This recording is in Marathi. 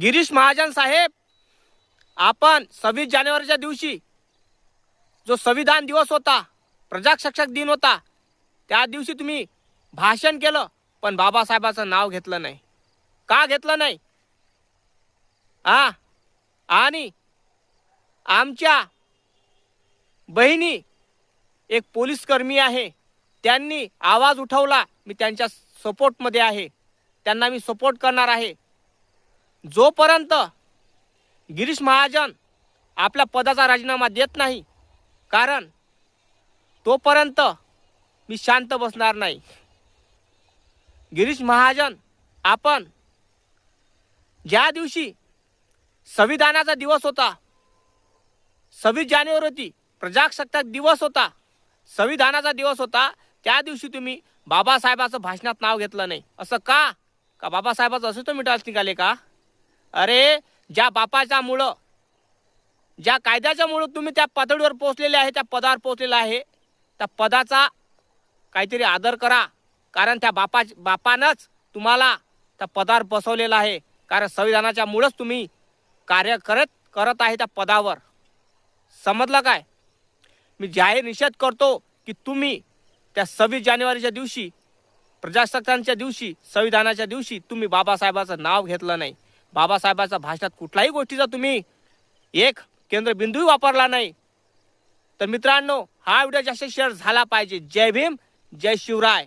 गिरीश महाजन साहेब, आपण 26 जानेवारीच्या दिवशी जो संविधान दिवस होता, प्रजासत्ताक दिन होता, त्या दिवशी तुम्ही भाषण केलं, पण बाबासाहेबाचं नाव घेतलं नाही. का घेतलं नाही? आणि आमच्या बहिणी एक पोलीस कर्मी आहे, त्यांनी आवाज उठवला, मी त्यांच्या सपोर्टमध्ये आहे, त्यांना मी सपोर्ट करणार आहे. जोपर्यंत गिरीश महाजन आपल्या पदाचा राजीनामा देत नाही, कारण तोपर्यंत मी शांत बसणार नाही. गिरीश महाजन, आपण ज्या दिवशी संविधानाचा दिवस होता, 26 जानेवारी होती, प्रजासत्ताक दिवस होता, संविधानाचा दिवस होता, त्या दिवशी तुम्ही बाबासाहेबाचं भाषणात नाव घेतलं नाही. असं का? का बाबासाहेबाचं असं तो मिठास निघाले का? अरे, ज्या बापाच्या मुळं, ज्या कायद्याच्या मुळे तुम्ही त्या पातळीवर पोहोचलेले आहे, त्या पदावर पोहोचलेला आहे, त्या पदाचा काहीतरी आदर करा. कारण त्या बापानंच तुम्हाला त्या पदावर बसवलेलं आहे. कारण संविधानाच्या मुळेच तुम्ही कार्य करत आहे त्या पदावर. समजलं काय? मी जाहीर निषेध करतो की तुम्ही त्या 26 जानेवारीच्या दिवशी, प्रजासत्ताकाच्या दिवशी, संविधानाच्या दिवशी तुम्ही बाबासाहेबाचं नाव घेतलं नाही. बाबासाहेबाच्या भाषणात कुठल्याही गोष्टीचा तुम्ही एक केंद्रबिंदू वापरला नाही. तर मित्रांनो, हा व्हिडिओ जास्त शेअर झाला पाहिजे. जय भीम, जय शिवराय.